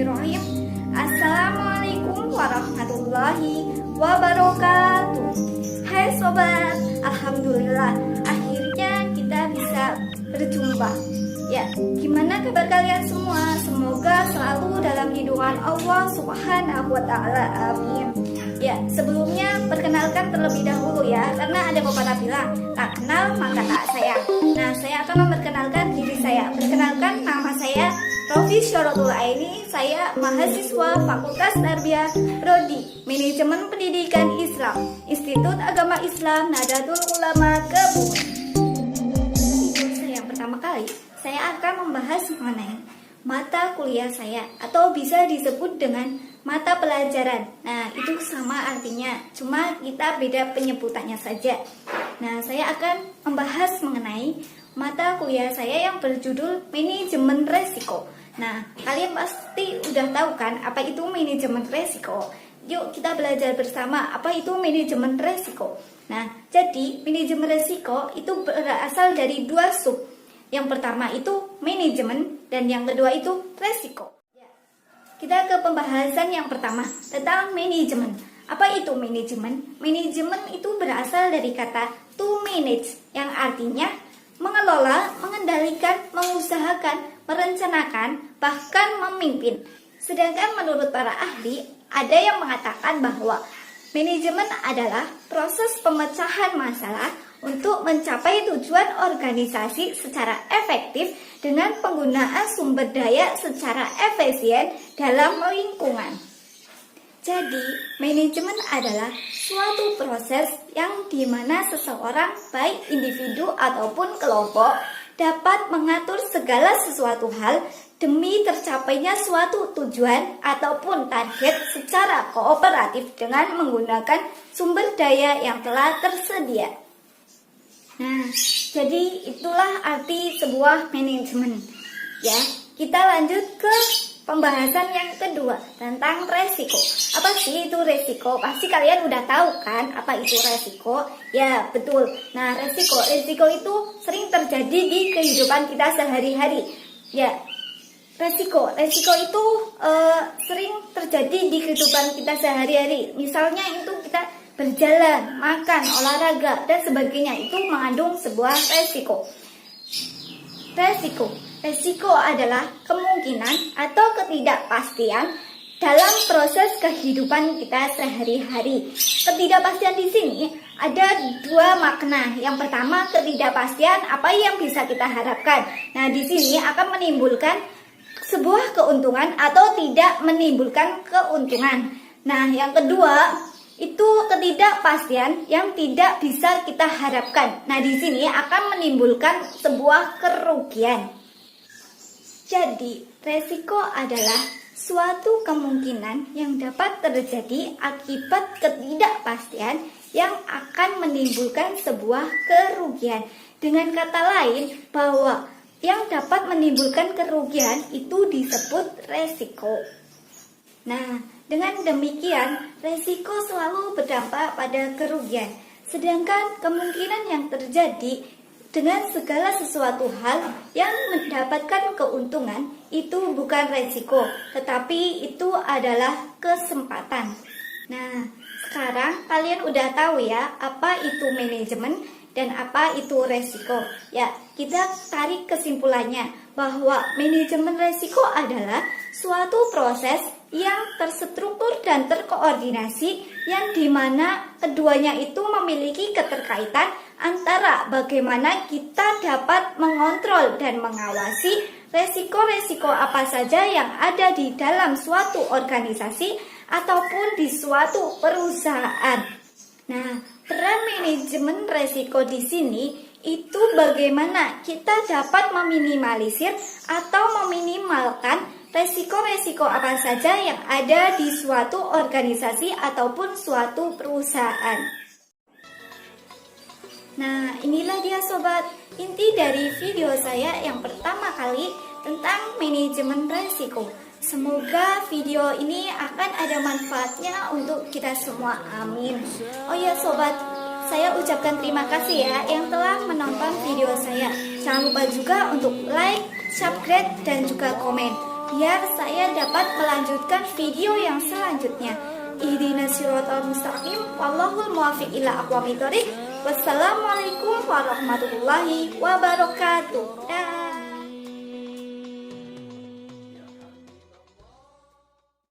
Bismillahirrahmanirrahim. Assalamualaikum warahmatullahi wabarakatuh. Hai sobat, alhamdulillah akhirnya kita bisa berjumpa. Ya, gimana kabar kalian semua? Semoga selalu dalam lindungan Allah Subhanahu wa taala. Amin. Ya, sebelumnya perkenalkan terlebih dahulu ya, karena ada pepatah bilang, tak kenal maka tak sayang. Nah, saya akan memperkenalkan diri saya. Perkenalkan, nama saya Rofi Syaratul Aini. Saya mahasiswa Fakultas Tarbiyah Prodi Manajemen Pendidikan Islam, Institut Agama Islam Nahdlatul Ulama Kebumen. Yang pertama kali, saya akan membahas mengenai mata kuliah saya, atau bisa disebut dengan mata pelajaran. Nah, itu sama artinya, cuma kita beda penyebutannya saja. Nah, saya akan membahas mengenai mata kuliah saya yang berjudul Manajemen Resiko. Nah, kalian pasti udah tahu kan apa itu manajemen resiko. Yuk kita belajar bersama apa itu manajemen resiko. Nah, jadi manajemen resiko itu berasal dari dua sub. Yang pertama itu manajemen dan yang kedua itu resiko. Kita ke pembahasan yang pertama tentang manajemen. Apa itu manajemen? Manajemen itu berasal dari kata to manage yang artinya mengelola, mengendalikan, mengusahakan, merencanakan, bahkan memimpin. Sedangkan menurut para ahli, ada yang mengatakan bahwa manajemen adalah proses pemecahan masalah untuk mencapai tujuan organisasi secara efektif dengan penggunaan sumber daya secara efisien dalam lingkungan. Jadi, manajemen adalah suatu proses yang dimana seseorang, baik individu ataupun kelompok, dapat mengatur segala sesuatu hal demi tercapainya suatu tujuan ataupun target secara kooperatif dengan menggunakan sumber daya yang telah tersedia. Nah, jadi itulah arti sebuah manajemen. Ya, kita lanjut ke pembahasan yang kedua tentang resiko. Apa sih itu resiko? Pasti kalian udah tahu kan apa itu resiko? Ya, betul. Nah, resiko itu sering terjadi di kehidupan kita sehari-hari. Ya, resiko itu sering terjadi di kehidupan kita sehari-hari. Misalnya itu kita berjalan, makan, olahraga, dan sebagainya, itu mengandung sebuah resiko. Resiko adalah kemungkinan atau ketidakpastian dalam proses kehidupan kita sehari-hari. Ketidakpastian di sini ada dua makna. Yang pertama, ketidakpastian apa yang bisa kita harapkan. Nah, di sini akan menimbulkan sebuah keuntungan atau tidak menimbulkan keuntungan. Nah, yang kedua, itu ketidakpastian yang tidak bisa kita harapkan. Nah, di sini akan menimbulkan sebuah kerugian. Jadi, resiko adalah suatu kemungkinan yang dapat terjadi akibat ketidakpastian yang akan menimbulkan sebuah kerugian. Dengan kata lain, bahwa yang dapat menimbulkan kerugian itu disebut resiko. Nah, dengan demikian, resiko selalu berdampak pada kerugian. Sedangkan kemungkinan yang terjadi dengan segala sesuatu hal yang mendapatkan keuntungan itu bukan resiko, tetapi itu adalah kesempatan. Nah, sekarang kalian udah tahu ya apa itu manajemen dan apa itu resiko. Ya, kita tarik kesimpulannya bahwa manajemen resiko adalah suatu proses yang terstruktur dan terkoordinasi yang dimana keduanya itu memiliki keterkaitan antara bagaimana kita dapat mengontrol dan mengawasi resiko-resiko apa saja yang ada di dalam suatu organisasi ataupun di suatu perusahaan. Nah, peran manajemen resiko di sini itu bagaimana kita dapat meminimalisir atau meminimalkan resiko-resiko apa saja yang ada di suatu organisasi ataupun suatu perusahaan. Nah, inilah dia sobat, inti dari video saya yang pertama kali tentang manajemen resiko. Semoga video ini akan ada manfaatnya untuk kita semua, amin. Oh ya sobat, saya ucapkan terima kasih ya yang telah menonton video saya. Jangan lupa juga untuk like, subscribe, dan juga komen. biar saya dapat melanjutkan video yang selanjutnya. Ihdinas siratal mustaqim, wallahul muwaffiq ila aqwamit thoriq. Wassalamualaikum warahmatullahi wabarakatuh.